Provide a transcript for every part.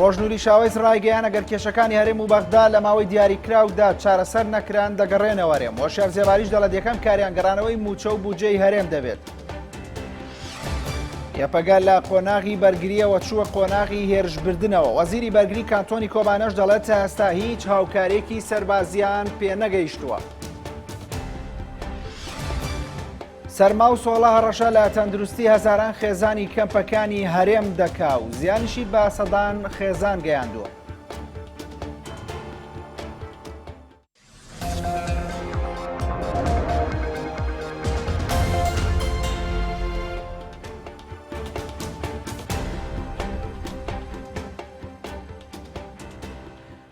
ڕۆژنووری شاوەیز ڕایگەیان ئەگەر کێشەکانی هەرێم و بەغدا لە ماوەی دیاریکراودا چارەسەر نەکران دەگەڕێنەوە هەرێم. هۆشیار زێباریش دەڵێت یەکەم کاریان گەڕانەوەی موچە و بودجەی هەرێم دەبێت. یەپەگە لە قۆناغی بەرگریەوە چووە قۆناغی هێرشبردنەوە. وەزیری بەرگری کانتۆنی کۆبانەش دەڵێت تا ئێستا هیچ هاوکارێکی سەربازیان پێنەگەیشتووە. سەرما و سۆڵە هەڕەشە لە تەندروستی هەزاران خێزانی کەمپەکانی هەرێم دەکا و زیانیشی بە سەدان خێزان گەیاندووە.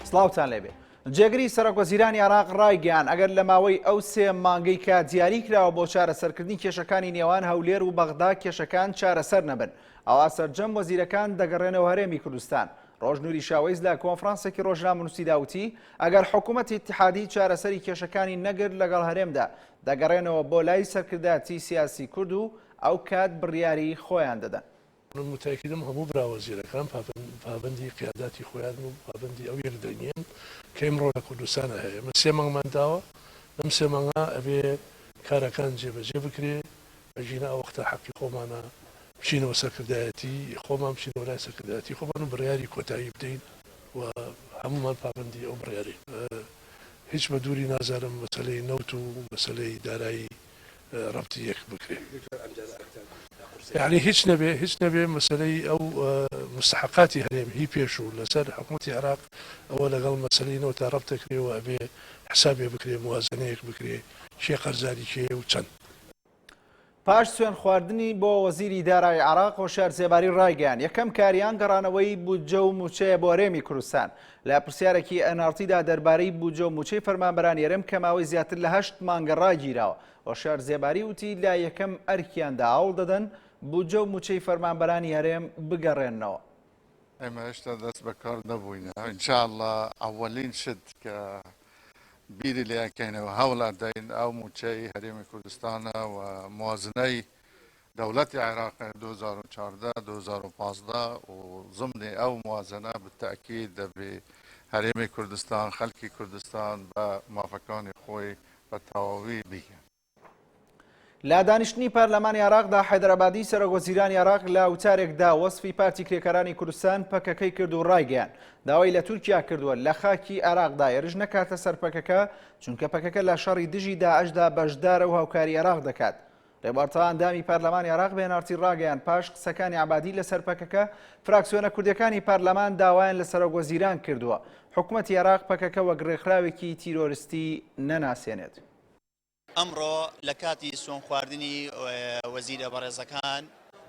سڵاوتان لێبێ. جێگری سەرۆکوەزیرانی عێراق ڕایگەیان ئەگەر لە ماوەی ئەو 3 مانگەی کە دیاری کراوە بۆ چارەسەرکردنی کێشەکانی نێوان هەولێر و بەغدا کێشەکان چارەسەر نەبن، ئەوا سەرجەم وەزیرەکان دەگەڕێنەوە هەرێمی کوردستان. ڕۆژنووری شاوەیز لە کۆنفرانسێکی ڕۆژنامەنووسی داوتی ئەگەر حکوومەتی اتحادی چارەسەری کێشەکانی نەگرت لەگەڵ هەرێمدا دەگەڕێنەوە بۆ لای سەرکردایەتی سیاسی کورد و ئەو کات بڕیاری خۆیان دەدەن. متأكدم هەموو براوەزیرەکان پابەندی قیاداتی خۆیان و پابەندی ئەو یەکدەنیان کە ئێمڕۆ لە کوردستانە هەیە. ئێمە 3 مانگمان داوە، لەم 3 مانگا ئەبێ کارەکان جێبەجێ بکرێ، بەژینە ئەو وەختە حەقی خۆمانە بچینەوە سەرکردایەتی خۆمان بچینەوە لای سەرکردایەتی خۆمان و بڕیاری کۆتایی بدەین و هەمومان پابەندی ئەو بڕیاری. هیچ بە دووری نازانم مەسەلەی نەوت و مەسەلەی دارایی ڕەبتی یەک بکرێ. يعني هیچ نەبێ مەسەلەی ئەو مستحقاتی هەرێم هی پێش و لەسەر حکوومەتی عێراق ئەوە لەگەڵ مەسەلەی نەوتە ڕەبتەکرێەوە ئەبێ حسابێ بکرێ، موازنەیەک بکرێ، چێ قەرزاری کێ و چەند. پاش سوێن خواردنی بۆ وەزیری دارایی عێراق هۆشیار زێباری ڕایگەیان یەکەم کاریان گەڕانەوەی بودجە و موچەیە بۆ هەرێمی کوردستان. لە پرسیارێکی ئەنارتیدا دەربارەی بودجە و موچەی فەرمانبەرانی هەرێم کە ماوەی زیاتر لە 8 مانگە ڕاگیراوە. هۆشیار زێباری وتی لا یەکەم ئەرکیاندا هەوڵ دەدەن بودجە و موچەی فەرمانبەرانی هەرێم بگەڕێنەوە. ئێمە هێشتا دەست بەکار نەبووینە. ئینشاءڵڵا ئەوەلین شت کە بیری لێکەینەوە هەوڵا دەین ئەو موچەی هەرێمی کوردستانە و موازنەی دەوڵەتی عێراق 2014-2015 و ضمنی ئەو موازنە بالتأکید دەبێ هەرێمی کوردستان خەڵکی کوردستان بە مافەکانی خۆی بە تەواوی بیکەن. لا دانیشتنی پارلەمانی عێراقدا حەیدەرئەبادی سەرۆکوەزیرانی عێراق لە وتارێکدا وەسفی پارتی کرێکەرانی کوردستان پەکەکەی کرد و ڕایگەیان داوای لە تورکیا کردووە لە خاکی عێراقدا ێرژ نەکاتە سەر پەکەکە چونکە پەکەکە لە شەڕی دژی داعشدا بەشدارە و هاوکاری عێراق دەکات. ڕێبوارتەوە ئەندامی پارلەمانی عێراق بێنارتی ڕاگەیان پاش قسەکانی عەبادی لەسەر پەکەکە فراکسیۆنە کوردیەکانی پارلەمان داوایان لە سەرۆکوەزیران کردووە حکوومەتی عێراق پەکەکە وەک ڕێکخراوێکی تیرۆریستی نەناسێنێت. ئەمڕۆ لە کاتی سوێن خواردنی وەزیرە بەڕێزەکان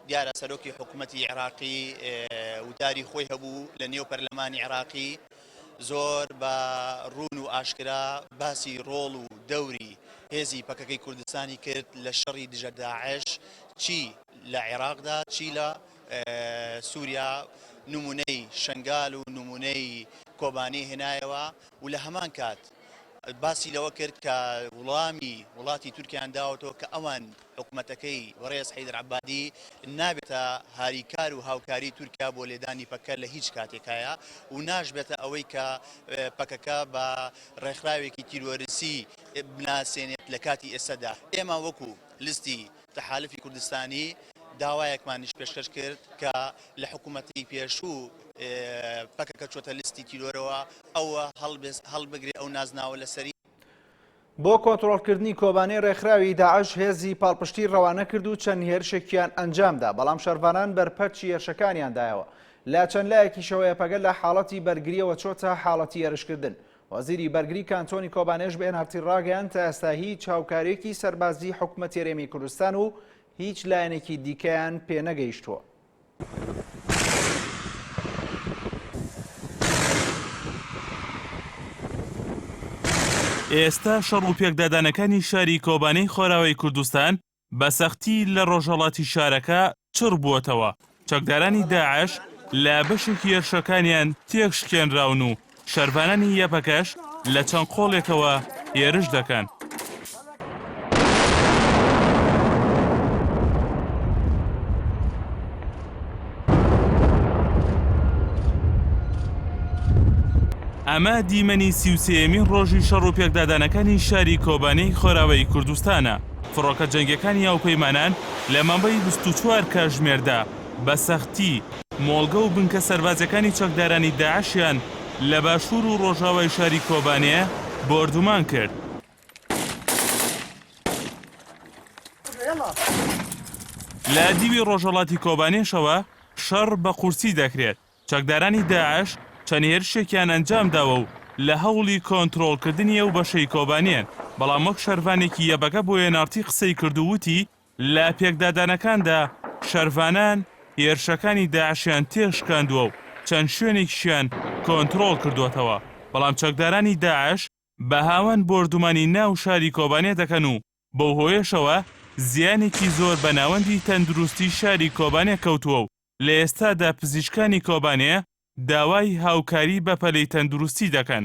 دیارە سەرۆکی حکوومەتی عێراقی وتاری خۆی هەبوو لە نێو پەرلەمانی عێراقی زۆر بە ڕوون و ئاشکرا باسی ڕۆڵ و دەوری هێزی پەکەکەی کوردستانی کرد لە شەڕی دژە داعش چی لە عێراقدا چی لە سووریا نمونەی شنگال و نمونەی کۆبانی هێنایەوە و لە هەمان کات باسی لەوە کرد کە وڵاتی تورکیان داوەتەوە کە ئەوان حکوومەتەکەی وەڕێز حەیدەرعەبادی نابێتە هاریکار و هاوکاری تورکیا بۆ لێدانی پەکە لە هیچ کاتێکایە و ناشبێتە ئەوەی کە پەکەکە بە ڕێکخراوێکی تیرۆریسی بناسێنێت لە کاتی ئێستادا. ئێمە وەکو لیستی تەحالفی کوردستانی داوایەکمانیش پێشکەش کرد کە لە حکوومەتی پێشوو پەکەکە چۆتە لیستی تیرۆرەوە ئەوە هەڵبگرێ ئەو نازناوە لەسەری. بۆ کۆنتڕۆڵکردنی کۆبانەی ڕێکخراوی داعش هێزی پاڵپشتی ڕەوانە کرد و چەند هێرشێکیان ئەنجامدا بەڵام شەروانان بەرپەرچی هێرشەکانیاندایەوە. لە چەند لایەکیشەوە پەگەل لە حاڵەتی بەرگریەوە چۆتە حاڵەتی هێرشکردن. وەزیری بەرگری کانتۆنی کۆبانێش بێنارتی ڕاگەیان تا ئێستا هیچ هاوکارێکی سەربازی حکوومەتی هەرێمی کوردستان و هیچ لایەنێکی دیکەیان پێنەگەیشتووە. ئێستا شەڕ و پێکدادانەکانی شاری کۆبانەی خۆراوەی کوردستان بە سەختی لە ڕۆژهەڵاتی شارەکە چڕ بووەتەوە. چەکدارانی داعش لە بەشێکی هێرشەکانیان تێکشکێنراون و شەروانانی یەپەکەش لە چەند قۆڵێکەوە هێرش دەکەن. ئەمە دیمەنی 33یەمین ڕۆژی شەڕ و پێکدادانەکانی شاری کۆبانەی خۆراوەی کوردستانە. فڕۆکە جەنگەکانی هاوپەیمانان لە مانگی 24 کاتژمێردا بە سەختی مۆڵگە و بنکە سەربازەکانی چەکدارانی داعشیان لە باشوور و ڕۆژاوای شاری کۆبانەیە بۆردومان کرد. لە دیوی ڕۆژهەڵاتی کۆبانێشەوە شەڕ بە قورسی دەکرێت. چەکدارانی داعش چەند هێرشێکیان ئەنجامداوە و لە هەوڵی کۆنتڕۆڵکردنی ئەو بەشەی کۆبانیان، بەڵام وەک شەروانێکی یەبەکە بۆ هێنارتی قسەی کردووتی لە پێکدادانەکاندا شەروانان هێرشەکانی داعشیان تێشکاندووە و چەند شوێنێکیشیان کۆنتڕۆڵ کردوێتەوە. بەڵام چەکدارانی داعش بە هاوان بۆردومانی ناو شاری کۆبانێ دەکەن و بەو هۆیەشەوە زیانێکی زۆر بە ناوەندی تەندروستی شاری کۆبانێ کەوتووە و لە ئێستادا پزیشکانی کۆبانێ داوای هاوکاری بە پەلەی تەندروستی دەکەن.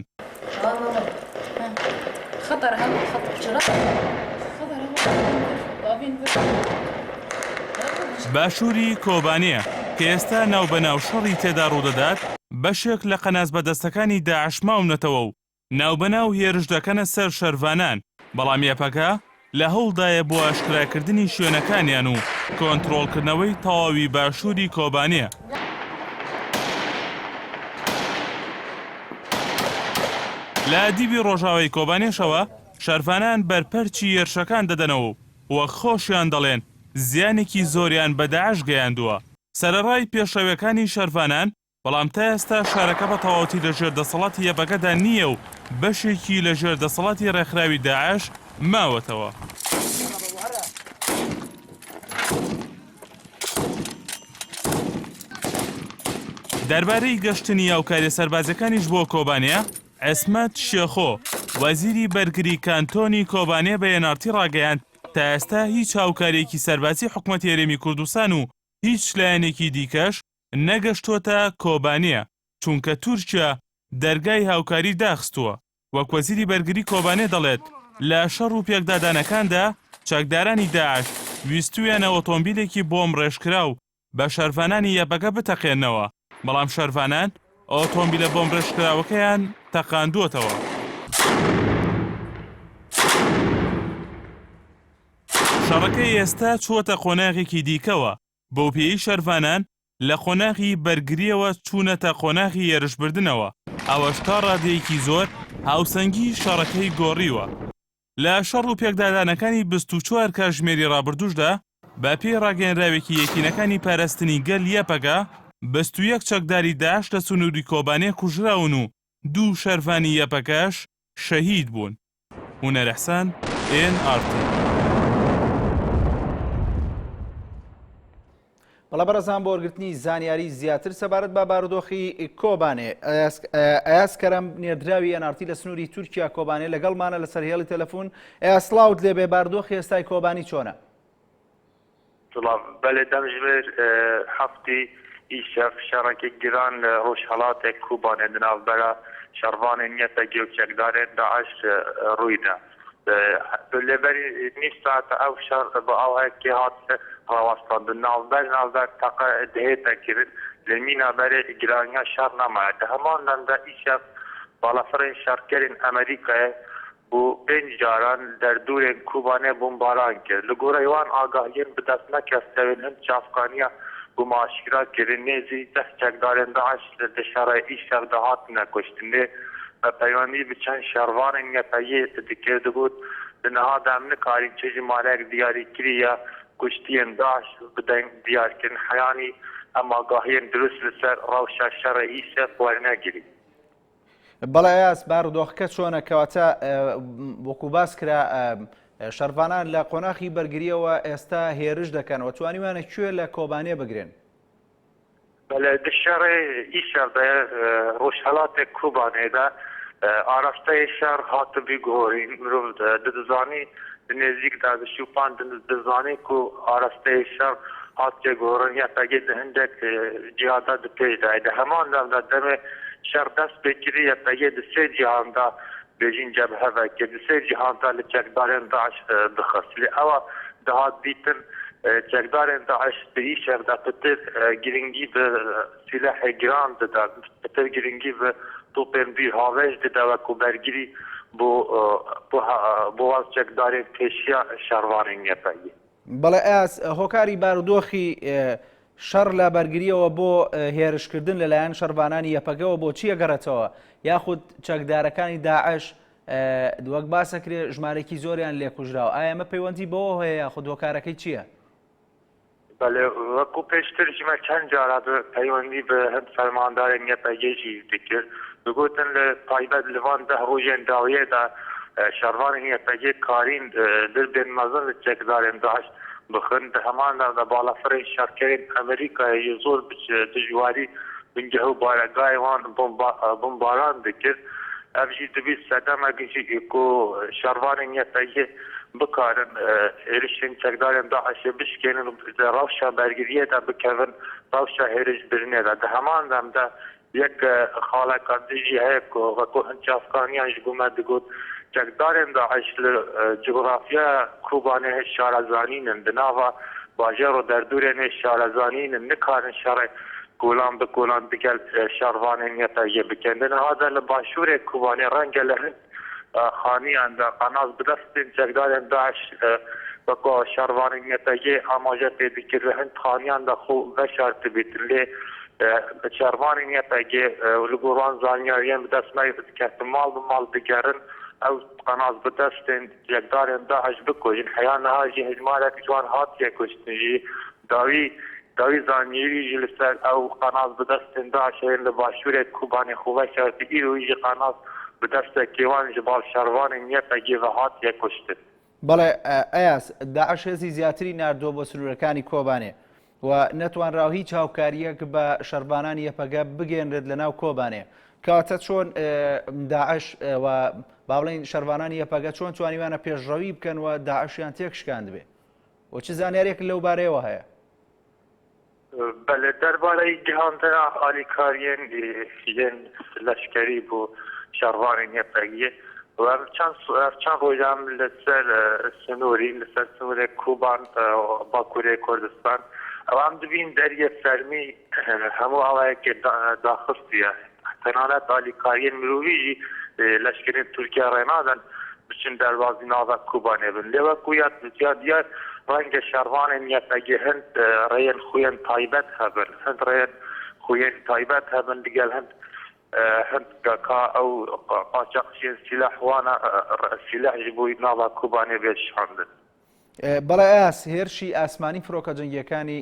باشووری کۆبانەیە کە ئێستا ناو بەناو شەڕی تێدا ڕوودەدات بەشێک لە قەناز بەدەستەکانی داعش ماونەتەوە و ناو بەناو هێرش دەکەنە سەر شەروانان، بەڵام یەپەکە لە هەوڵدایە بۆ ئاشکراکردنی شوێنەکانیان و کۆنتڕۆڵکردنەوەی تەواوی باشووری کۆبانەیە. لە دیوی ڕۆژاوای کۆبانێشەوە شەروانان بەرپەرچی هێرشەکان دەدەنەوە و وەک خۆشیان دەڵێن زیانێکی زۆریان بە داعش گەیاندووە. سەرەڕای پێشەوەکانی شەروانان، بەڵام تا ئێستا شارەکە بە تەواوەتی لە ژێردەسەڵاتی یەبەکەدا نییە و بەشێکی لە ژێردەسەڵاتی ڕێکخراوی داعش ماوەتەوە. دەربارەی گەشتنی هاوکاری سەربازەکانیش بۆ کۆبانەیە، عسمەت شێخۆ وەزیری بەرگری کانتۆنی کۆبانێ بە هێنارتی ڕاگەیاند تا ئێستا هیچ هاوکارێکی سەربازی حکوومەتی هەرێمی کوردستان و هیچ لایەنێکی دیکەش نەگەشتووەتە کۆبانێ، چونکە تورکیا دەرگای هاوکاری داخستووە. وەک وەزیری بەرگری کۆبانێ دەڵێت لە شەڕ و پێکدادانەکاندا چەکدارانی داعش ویستویانە ئۆتۆمبیلێکی بۆم ڕێژکرا و بە شەروانانی یەبەکە بتەقێنەوە، بەڵام شەروانان ئۆتۆمبیلە بۆم ڕێژکراوەکەیان تەقاندووەتەوە. شەڕەکەی ئێستا چووەتە قۆناغێکی دیکەوە، بەو پێی شەروانان لە قۆناغی بەرگریەوە چوونەتە قۆناغی هێرشبردنەوە. ئەوەش تا ڕادەیەکی زۆر هاوسەنگی شەڕەکەی گۆڕیوە. لە شەڕ و پێکدادانەکانی 24 کاتژمێری ڕابردووشدا بە پێی ڕاگەیەنراوێکی یەکینەکانی پاراستنی گەل یەپەکە 21 چەکداری داعش لە سنووری کۆبانێ کوژراون و 2 شەروانی یەپەکەش شەهید بوون. هونەر ئەحسان، NRT. بەڵام بەرەزان بۆ وەرگرتنی زانیاری زیاتر سەبارەت بە بارودۆخی کۆبانێ، ئەیاسکەرەم نێردراوی NRT لە سنووری تورکیا کۆبانێ لەگەڵمانە لەسەر هێڵی تەلەفۆن. ئەیاسڵاوت لێبێ بارودۆخی ئێستای کۆبانی چۆنە؟ بەڵێ دەمژێر هەفتی ئیشەف شەڕێکی گران لە ڕۆژهەڵاتێک کوبانێ دناوبەرە شەڕوانێ نیەتەگی و چەکدارێت داعش ڕوویدا. لێبەری نیش ساعتە ئەو شەڕ بە ئەوهەیەکی هات ڕاوەستاندن ناوبەر تەقە دەهێتە کرد لە مینابەرێ گرانیا شەڕ نەمایە. هەمان لەندا ئیشەف باڵەفرێن شەڕکەرین ئەمریکایە بۆ 5 جاران دەردورێن کوبانێ بۆمباران کرد. لە گۆرەیوان ئاگاهیان بدەست نەکەستەوێن هەند چافکانیا بۆ ماشکرا کردن نێزی دەست چەکدارێن داعش لە شەڕی ئیشەف دەهاتنە کوشتنێ بە پەیوەندی بە چەند شەڕوانێن یەپەیێ دەکردبوو لەنەها دەم نکارین چێژی مالێک دیاری کریە کوشتیان داعش بدەین دیارکردن حیانی ئەم ئاگاهیان دروست لەسەر ڕەوشە شەڕی ئیشەف وەرنەگیری. بەڵێ ئەیاس بارودۆخەکە چۆنە کەواتە وەکو باس کرا شەروانان لە قۆناغی بەرگریەوە ئێستا هێرش دەکەن و توانیوانە کوێ لە کۆبانێ بگرێن؟ بەڵێ شەڕی ئیشەف ڕۆژهەڵاتێک کوبانێدا ئاراستەی شەڕ هاتە بیگۆڕین مرۆڤ دەدەزانی نێزیکدا دەشوپان دەزانی و ئاراستەی شەڕ هاتیە گۆڕن یا پەگێ هەندێک جیهادا دپێدا هەمان دەمێ شەڕ دەست پێکردی یا پەگێ سێ جیهاندا بێژین جەبهەڤە کرد سێ جیهاندا لە چەکدارێن داعش دخست لێ ئەوە دەهات بیتن چەکدارێن داعش بە ئیشەفدا پتر گرنگی بە سلاحی گران دەدات پتر گرنگی بە توپên vî havej dide wekû bergirî بۆ واز çekdarên pêşiya şervanên YPG. بەڵێ ئاس هۆکاری بارودۆخی شەڕ لە بەرگریەوە بۆ هێرشکردن لەلایەن شەڕبانانی یەپەگەوە بۆ چیە گەڕێتەوە یاخود چەکدارەکانی داعش وەک باسەکرێ ژمارەی زۆریان لێکوژراوە ئایا ئەمە پەیوەندی بەوە هەیە یاخود هۆکارەکەی چییە؟ بەڵێ وەکو پێشتر ژمە چەند جارا پەیوەندی بە هەند فەرماندارێن یەپەگێژی دکرد بگوتن لە تایبەت لەوان 10 ڕۆژێن داویەدا شەڕوانên یەپەگێ کارین دەربێن مەزن لە چەکدارên داعش بخن هەماندا لە باڵەفرên شەڕکەرên ئەمریکایە زۆر دژواری بنگەه و بارەگای وان بمباران دکرد ev jî dibî sedemekî jî ku şervanên YPG bikarin êrişên çekdarên Daişê bişkênin rewşa bergiriyê de bikevin rewşa hêrişbirinê de di heman dem de yek xalekandî jî heye ku wekû hin çavkaniyan ji bo me digot çekdarên Daиш li coğrafiya Kobanê hê şarezanînin di nava bajêr û derdûrên hê şarezanînin nikarin şerê Golan bi Golan digel şervanên YPG bikin. Hada li başûrê Kobanê renge li hin xaniyan de qanaz bi destên çekdarên Daeş weko şervanên YPG amaje pê dikir li hin xaniyan de xwe veşar dibîtin lê şervanên YPG li goran zanyariyên bi dest me diketin mal bi mal digerin ew qanaz bi destên çekdarên Daeş bikujin heya niha jî hejmarek ciwan hatiye kuştin jî dawî zanyîrî jî li ser ew qanaz bi destên Daişê li başûrê Kobanê xwe veşar digir û jî qanaz bi destekê wan ji bav şervanên YPG ve hatiye kuştin. بەڵێ ئەیاس داعش هێزی زیاتری ناردۆ بۆ سنوورەکانی کۆبانێ و نەتوانراوە هیچ هاوکاریەک بە شەڕبانانی یەپەگە بگەێنرێت لە ناو کۆبانێ کاتە چۆن داعش و با بڵێن شەڕبانانی یەپەگە چۆن توانیوانە پێشڕەوی بکەن و داعشیان تێکشکاند بێ و چ زانیارێک لەو بارەیەوە هەیە؟ بەڵێ دەربارەی گەهاندنا ئالیکاریên yên leşkerî بۆ şervanên YPG çend rojan li ser Sinûrî li ser Sinûrê Koban Bakurê Kurdistan ew em dibîn deriyê fermî hemû awayekê daxistiye tenanet alîkariyên mirovî jî leşkerên Tirkiye rênadin biçin derbazî nava Kobanê bin lê wekû ya diyar renge şervanên YPG hind rêyên xuyên taybet hebin hind rêyên xuyên taybet hebin digel hind ka ew qaçaxçiyên sîlah wana sîlah ji bo nava Kobanê vêşandin. بەڵێ ئاس هێرشی ئاسمانی فڕۆکە جەنگیەکانی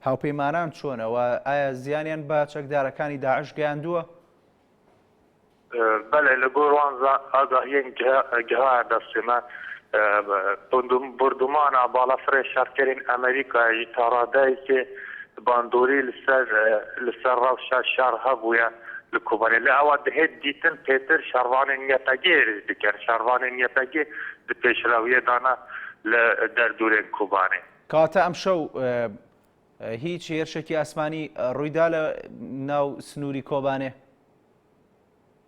هاوپەیمانان چۆنەوە ئایا زیانیان بە چەکدارەکانی داعش گەیاندووە؟ بەڵێ لە گۆڕوان ئاگاهیên gihaya destê me bordûmana balafirê şerkerên Amerîkayê ji taradeyekê bandorî li ser rewşa şer hebûye li Kobanê li ewa dihê dîtin pêtir şervanên YPG êrîz dikin şervanên YPG di pêşrewiyê dana li derdûrên Kobanê. کاتە ئەم شەو هیچ هێرشێکی ئاسمانی ڕوویدا لە ناو سنووری کۆبانێ؟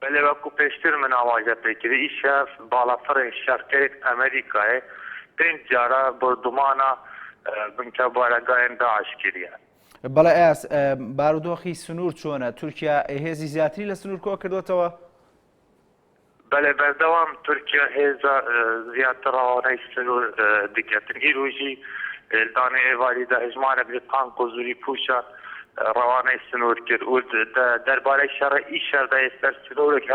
بەلێ وەکو پێشتر من ئاواژە پێکردی ئیشەف باڵافرên şerkerên Amerîkayê pênc cara bordûmana binke baregayên Daeş kiriye. بەڵێ ئاس بارودۆخی سنوور چۆنە؟ تورکیا هێزی زیاتری لە سنوور کۆ کردوتەوە؟ بەڵێ بەردەوام تورکیا هێزە زیاتر ڕەوانەی سنوور دکەتن ئیرۆژی دانێ ئێواریدا هێژمارێک لە تانک و زوری پوشە ڕەوانەی سنوور کرد و دەربارەی شەڕە ئیشەردای سەر سنوورێک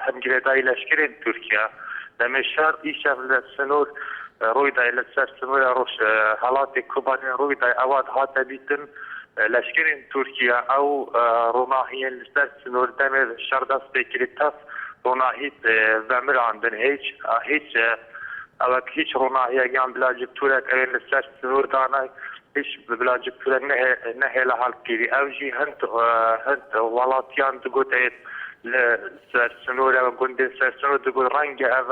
هەمگرێدایی لەشکرێن تورکیا دەمێ شەڕ ئیشەر لە سنوور ڕوویدای لەسەر سنوورە ڕۆژ هەڵاتی Kobanê ڕوویدای ئەوات هاتە دیتن لەشکرên تورکیا ئەو ڕۆناهیên لەسەر سنوور دەمێ شەڕ دەست پێکردی تەف ڕۆناهی vemiraandin hiç ڕۆناهیەکیان بلاجی تورک ئەوێن لەسەر سنوور دانای hiç بلاجی تورک نەهێلە هەڵگیری ئەو jî hind weڵاتیان digot li ser Sinûrê ve gundên ser Sinûr digot renge ev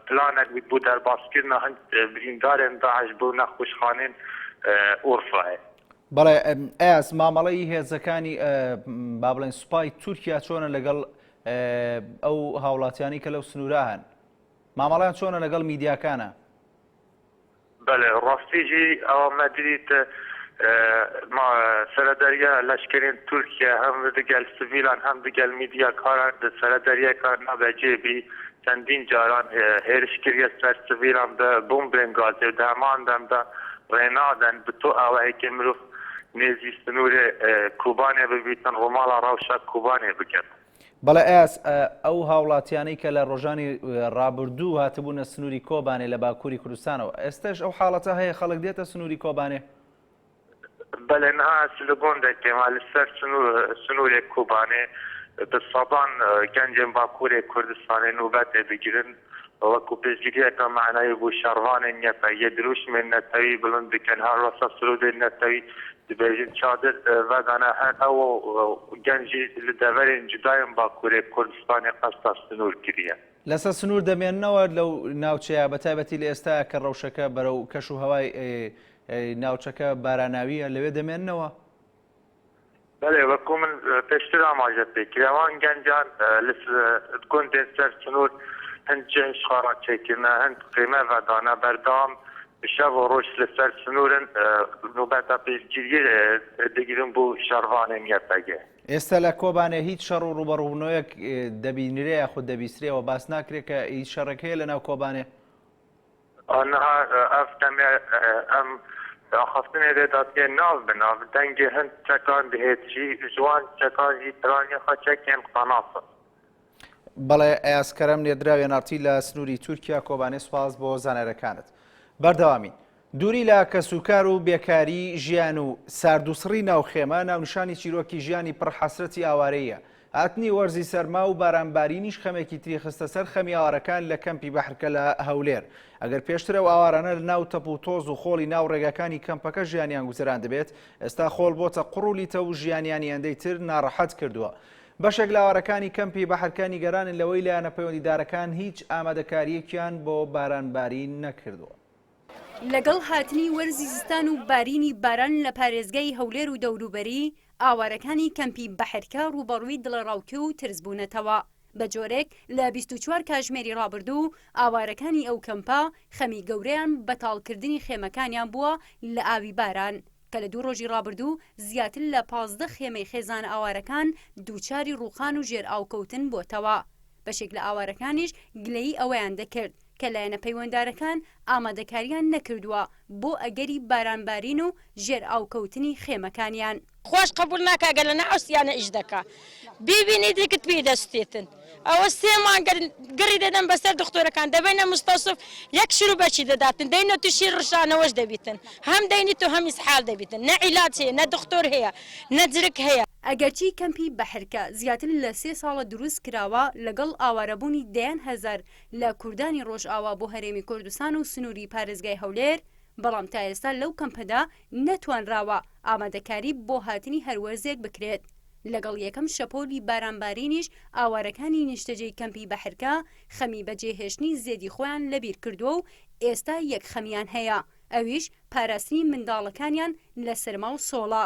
planek bû derbazkirina hind birîndarên Daeş bû nexweşxanên Urfayê. بەڵێ ئاس مامەڵەی هێزەکانی با بڵێن سوپای تورکیا چۆنە لەگەڵ ئەو هاوڵاتیانی کە لەو سنوورە هەن مامەڵیان چۆنە لەگەڵ میدیاکانە؟ بەڵێ ڕاستیژی ئەوە مەدریت ما سەرەدەریە لەشکرین تورکیا هەم دەگەل سڤیلان هەم دەگەل میدیا کاران سەرەدەریە کار نابەجێبی چەندین جاران هێرشکردە سەر سڤیلان بە بۆمبێن گازێ دەمان دەمدا ڕێنادەن بتۆ ئەوەیەکی مرۆڤ نێزی سنوورێ کوبانێ ببیتن ڕۆماڵا ڕەوشە کوبانێ بکەن. بەڵێ ئاس ئەو هاوڵاتیانەی کە لە ڕۆژانی ڕابردوو هاتبوونە سنووری کۆبانێ لە باکووری کوردستانەوە ئێستش ئەو حاڵەتە هەیە خەڵک دێتە سنووری کۆبانێ؟ بەڵێ نەها سلگۆندێکێما لەسەر سنوورێک کوبانێ بە سەدان گەنجێن باکوورێ کوردستانê نوبەتێ بگیرن وەکو پێشگیریەکە معنایی بوو شەڕوانên نەتەویە دروشمên نەتەوی بڵند بکەن هەروەسە سرودên نەتەوی دبێژن چادر ڤەدانە هەر ئەو گەنجی لە دەڤەرên جودایên باکوورێ کوردستانê قەستا سنوور کردیە. لەسەر سنوور دەمێننەوە لەو ناوچەیە بەتایبەتی لە ئێستا کە ڕەوشەکە بەرەو کەش و هەوای ناوچەکە باراناویە لەوێ دەمێننەوە؟ بەڵێ وەکو من پێشتر ئاماژە پێکراوان گەنجان لە گوندێن سەر سنوور هەند جێش خاڕا چێکردنە هەند قیمە ڤەدانە بەردەوام شەو و ڕۆژ لەسەر سنوورن نوبەتە پێشگیری دەگیرن بۆ شەڕوانên یەکەگێ. ئێستا لە کۆبانێ هیچ شەڕ و ڕوبەڕوونەوەیەک دەبینرێ یاخود دەبیسترێەوە باس ناکرێت کە هیچ شەڕێک هەیە لەناو کۆبانێ؟ ئەنها ئەف دەمێ ئەم خستنێ دێداتێ ناو بناو دەنگێ هەند چەکان دەهێتشی جوان چەکانی ترانی خەچەکێن قەناسە. بەڵێ ئەیاسکەرەم نێدراوێ نارتی لە سنووری تورکیا کۆبانێ سوپاس بۆ زانەرەکانت. بەردەوامین دووری لە کەسوکار و بێکاری ژیان و ساردوسڕی ناوخێمە ناونشانی چیرۆکی ژیانی پڕحەسرەتی ئاوارەیە. هاتنی وەرزی سەرما و بارانبارینیش خەمێکی تری خستە سەر خەمی ئاوارەکان لە کەمپی بەحرکە لە هەولێر. ئەگەر پێشترە و ئاوارانە لە ناو تەپ و تۆز و خۆڵی ناو ڕێگەکانی کەمپەکە ژیانیان گوزەران دەبێت، ئێستا خۆڵ بۆتە قوڕولیتە و ژیانیانی ئەندەی تر ناڕەحەت کردووە. بەشێک لە ئاوارەکانی کەمپی بەحرکانی گەرانن لەوەی لایەنە پەیوەندیدارەکان هیچ ئامادەکاریەکیان بۆ بارانبارین نەکردووە. لەگەڵ هاتنی وەرزی زستان و بارینی باران لە پارێزگای هەولێر و دەوروبەری ئاوارەکانی کەمپی بەحرکە ڕوبەڕووی دڵەڕاوکە و ترسبوونەتەوە. بە جۆرێک لە 24 کاتژمێری ڕابردوو ئاوارەکانی ئەو کەمپا خەمی گەورەیان بەتاڵکردنی خێمەکانیان بووە لە ئاوی باران کە لە 2 ڕۆژی ڕابردوو زیاتر لە 15 خێمەی خێزان ئاوارەکان دووچاری ڕووخان و ژێر ئاوکەوتن بۆتەوە. بەشێک لە ئاوارەکانیش گلەیی ئەوەیان دەکرد کە لایەنە پەیوەنددارەکان ئامادەکاریان نەکردووە بۆ ئەگەری بارانبارین و ژێر ئاوکەوتنی خێمەکانیان. خۆش قبول ناکە گەل لە ناوسیانە ئیش دەکا بیبینی دیکت پێ دەستێتن ئەوە سێمان گەڕی دەدەن بەسەر دکتۆرەکان دەبێنە مستەوسف یەک شروع بەچی دەداتن دەینە تووشی ڕشانەوەش دەبیتن هەم دەینی تو هەم ئیسحال دەبیتن نە عیلاج هەیە نە دکتۆر هەیە نە جرک هەیە. ئەگەرچی کەمپی بەحرکە زیاتر لە 3 ساڵە دروست کراوە لەگەڵ ئاوارەبوونی دەیان هەزار لە کوردانی ڕۆژئاوا بۆ هەرێمی کوردستان و سنووری پارێزگای هەولێر، بەڵام تا ئێستا لەو کەمپەدا نەتوانراوە ئامادەکاری بۆ هاتنی هەروەرزێک بکرێت. لەگەڵ یەکەم شەپۆلی بارانبارینیش ئاوارەکانی نیشتەجێی کەمپی بەحرکە خەمی بەجێهێشتنی زێدی خۆیان لەبیر کردووە و ئێستا یەک خەمیان هەیە، ئەویش پاراستنی منداڵەکانیان لە سەرما و سۆڵە.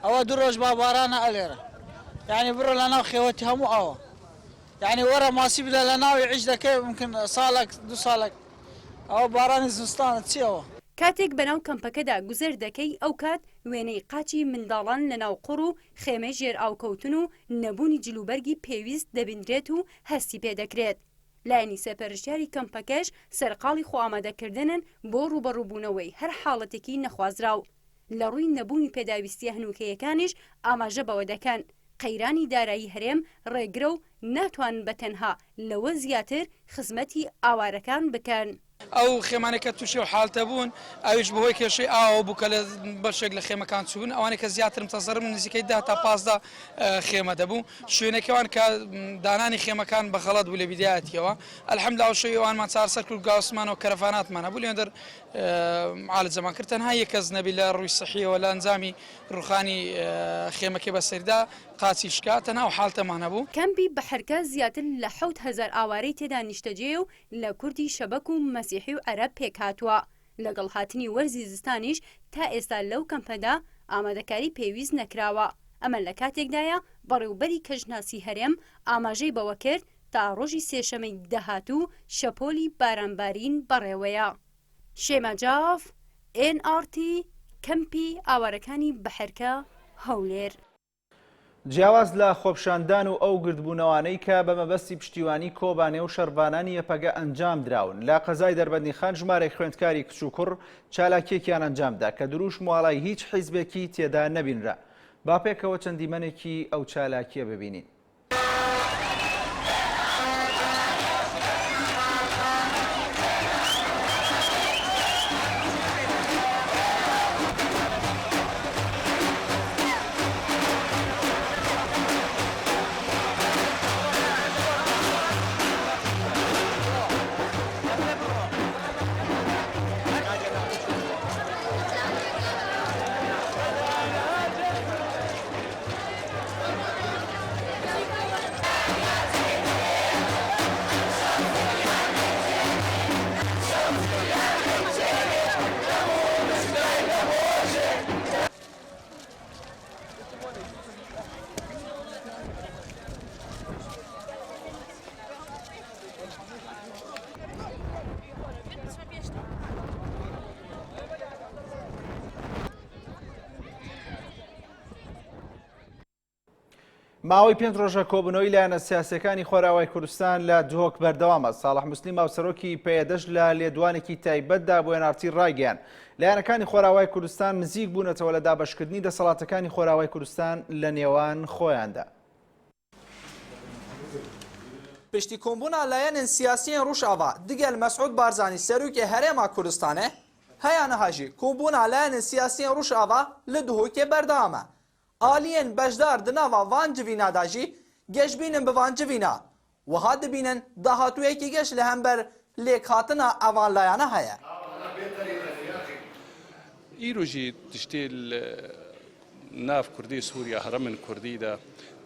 ئەوە 2 ڕۆژ بابارانە ئەلێرە یعنی بڕۆ لە ناو خێوەتی هەموو ئەوە یعنی وەرە ماسی بدە لە ناوی عیش دەکەی ممکن ساڵێک 2 ساڵێک ئەوە بارانی زستانە چیەوە. کاتێک بەناو کەمپەکەدا گوزەر دەکەی ئەو کات وێنەی قاچی منداڵان لە ناو قوڕ و خێمەی ژێر ئاوکەوتن و نەبوونی جلوبەرگی پێویست دەبیندرێت و هەستی پێدەکرێت. لایەنی سەرپەرشتیاری کەمپەکەش سەرقاڵی خۆ ئامادەکردنن بۆ ڕوبەڕووبوونەوەی هەر حاڵەتێکی نەخوازراو. لە ڕووی نەبوونی پێداویستیە هەنووکەیەکانیش ئاماژە بەوە دەکەن قەیرانی دارایی هەرێم ڕێگرە و ناتوان بەتەنها لەوە زیاتر خزمەتی ئاوارەکان بکەن. ئەو خێمانێکە تووشی و حالتە بوون ئەویش بەهۆی کێشەی ئاوە بوو کە لە بەشێک لە خێمەکان چوون ئەوانێک کە زیاترم تەزەرم نزیکەی 10 تا 15 خێمە دەبوو شوێنێکەوان کە دانانی خێمەکان بە غەڵەت بوو لە بیدایەتیەوە ئەلحەمدولیلا شەویەوانمان چارسەر کرد گاوسمان و کەرەفاناتمانە بوو لێندەر عالە جەماکرد تەنها یەک کەس نەبی لە ڕووی سەحیەوە لە ئەنجامی ڕوخانی خێمەکەی بەسەردا قاچی شکا تەنها و حالتەمانە بوو. کەمپی بەحرکە زیاتر لە 7000 ئاوارەی تێدا نیشتەجێ و لە کوردی شەبەک و مەسیحی و عەرەب پێک هاتووە. لەگەڵ هاتنی وەرزی زستانیش تا ئێستا لەو کەمپەدا ئامادەکاری پێویست نەکراوە. ئەمە لە کاتێکدایە بەڕێوبەری کەژناسی هەرێم ئاماژەی بەوە کرد تا ڕۆژی سێشەمەی داهاتوو شەپۆلی بارانبارین بەڕێوەیە. شێمە جاف NRT کەمپی ئاوارەکانی بەحرکە هەولێر. جیاواز لە خۆپشاندان و ئەو گردبوونەوانەی کە بە مەبەستی پشتیوانی کۆبانێ و شەربانانی یەپەگە ئەنجام دراون لە قەزای دەربەندیخان ژمارەی خوێندکاری کچ و کوڕ چالاکیەکیان ئەنجامدا کە دروش مواڵای هیچ حیزبێکی تێدا نەبینرا. با پێکەوە چەندیمەنێکی ئەو چالاکیە ببینین. ماوەی 5 ڕۆژە کۆبوونەوەی لایەنە سیاسەکانی خۆراوای کوردستان لە دهۆک بەردەوامە. ساڵح موسلیم هاوسەرۆکی پێدەشت لە لێدوانێکی تایبەتدا بۆ وێنارتی ڕایگەیاند لایەنەکانی خۆراوای کوردستان نزیک بوونەتەوە لە دابەشکردنی دەسەڵاتەکانی خۆراوای کوردستان لە نێوان خۆیاندا. پشتی کۆمبوونا لایەنên siyasiyên Rûşava digel Mesûd Barzanî serokê Herêma Kurdistanê heyana jî kômbûna layەnên siyasiyên Rûşava li dihokê berdewam e. Aliyên bejdar di nava van civîna da jî geşbînin bi van civîna. Wiha dibînin dahatûyekî geş li hember lêkhatina evan layana heye. îro jî tiştê nav Kurdî Sûriya heremên Kurdî de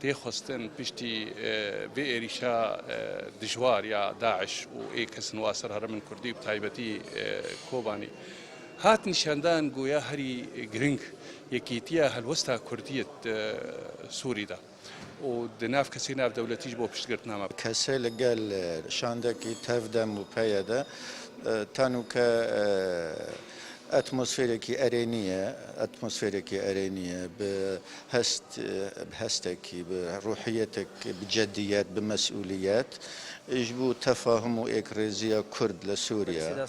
tê xwestin piştî vê êrîşa dijwar ya Daeş û ê kesin wa ser heremên Kurdî bi taybetî Kobanî hat nîşandan goya herî giring yekîtiya helwesta Kurdiyet Sûrî de û di nav kesê nav dewletî ji bo piştgirtina me. Kesê li gel şandekî tevdem û peyê de tanûke atmosferekî erêniye bi hestekî bi ruhiyetek bi ceddiyet bi mes'ûliyet ji bo tefahum û êkrêziya Kurd li Sûriye.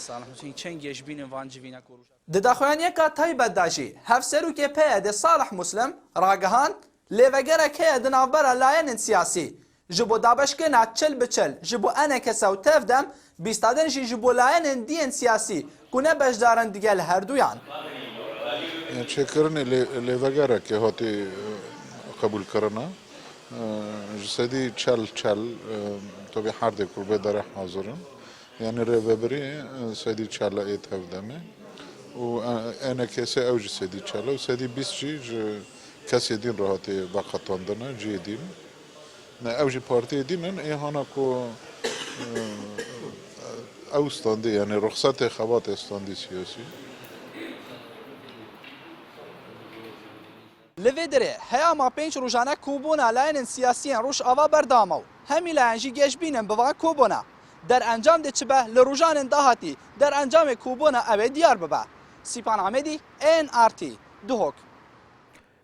Di daxuyaniyeka taybet da jî hevserokê peyê de Salih Muslim ragihand lêvegerek heye di navbera layênên siyasî ji bo dabeşkirina çil bi çil ji bo eneke sew tevdem bîstadên jî ji bo layênên diyên siyasî ku ne beşdarin digel herduyan. Çêkirinê lêvegerekê hatî qebûlkirina ji sedî çel tevî herdê kur bê derê hazirin yani rêveberî sedî çel ê tevdemê û enekesê ew ji sedî çel û sedî bîst jî ji kesê din re hatî veqetandine ciyê din ew jî partiyê dînin ê hana ku ew standî yani ruxsatê xebatê standî siyasî. Li vê derê heyama 5 rojane kobûna layênên siyasiyên Rûşava berdama û hemî layen jî geşbînin bi van kobûna. Derencam de çibe li rojanên dahatî derencamê kobûna ew ê diyar bibe. Sîpan Amedî NRT Duhok.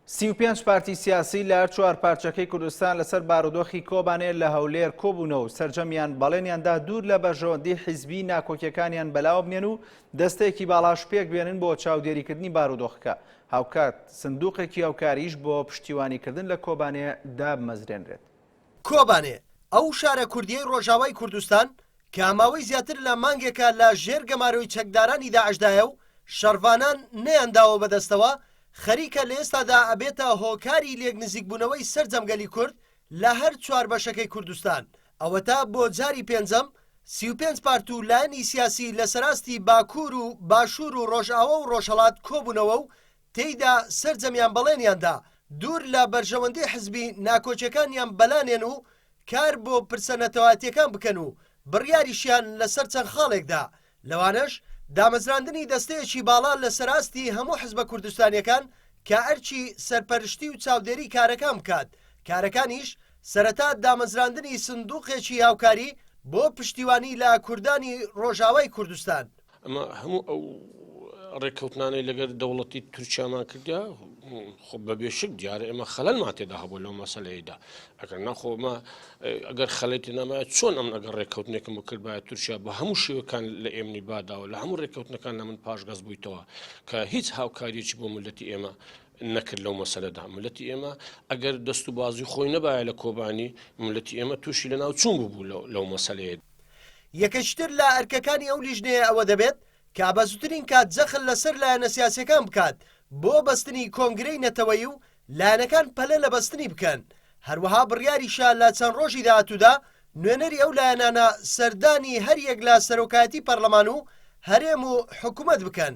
35 پارتی سیاسی لە چوار پارچەکەی کوردستان لەسەر بارودۆخی کۆبانێ لە هەولێر کۆبوونەوە و سەرجەمیان بەڵێنیاندا دوور لە بەرژەوەندی حیزبی ناکۆکیەکانیان بەلاو بنێن و دەستەیەکی باڵاش پێک بێنن بۆ چاودێریکردنی بارودۆخەکە. هاوکات سندوقێکی هاوکاریش بۆ پشتیوانیکردن لە کۆبانێ دابمەزرێنرێت. کۆبانێ ئەو شارە کوردیەی ڕۆژاوای کوردستان کە ئاماوەی زیاتر لە مانگێکە لە ژێر گەماروی چەکدارانی داعشدایە و شەڕڤانان نەیانداوە بەدەستەوە خەریکە لە ئێستادا ئەبێتە هۆکاری لێک نزیکبوونەوەی سەرجەمگەلی کورد لە هەر چوار بەشەکەی کوردستان. ئەوەتا بۆ جاری پێنجەم 35 پارت و لایەنی سیاسی لە سەراستی باکوور و باشوور و ڕۆژئاوە و ڕۆژهەڵات کۆبوونەوە و تێیدا سەرجەمیان بەڵێنیاندا دوور لە بەرژەوەندی حزبی ناکۆچەکانیان بەلانێن و کار بۆ پرسە نەتەواتیەکان بکەن و بڕیاریشیان لەسەر چەند خاڵێکدا. لەوانەش دامەزراندنی دەستەیەکی باڵا لە سەراستی هەموو حزبە کوردستانیەکان کە ئەرچی سەرپەرشتی و چاودێری کارەکان بکات. کارەکانیش سەرەتا دامەزراندنی سندوقێکی هاوکاری بۆ پشتیوانی لە کوردانی ڕۆژاوای کوردستان. ئەمە هەموو ئەو ڕێککەوتنانەی لەگەر دەوڵەتی تورکیامان کردیا خۆ بەبێشک دیارە ئێمە خەلەلمان تێدا هەبوو لەو مەسەلەیەدا ئەگەر ناخۆمە ئەگەر خەڵێتی نامایە چۆن ئەم ئەگەر ڕێککەوتنێکم کرد باە تورکیا بە هەموو شێوەکان لە ئێمنی باداوە لە هەموو ڕێککەوتنەکان لە من پاشگەز بوویتەوە کە هیچ هاوکاریەکی بۆ ملەتی ئێمە نەکرد لەو مەسەلەدا ملەتی ئێمە ئەگەر دەست و بازی خۆی نەبایە لە کۆبانی ملەتی ئێمە تووشی لە ناو چوون بوو لەو مەسەلەیە یەکەشتر لە ئەرکەکانی ئەو لیژنەیە ئەوە دەبێت کە ئابەزووترین کات جەخل لەسەر لایەنە سیاسیەکان بکات بۆ بەستنی کۆنگرەی نەتەوەیی و لایەنەکان پەلە لە بەستنی بکەن هەروەها بڕیاریشە لە چەند ڕۆژی داهاتوودا نوێنەری ئەو لایەنانە سەردانی هەریەک لە سەرۆکایەتی پەرلەمان و هەرێم و حکوومەت بکەن.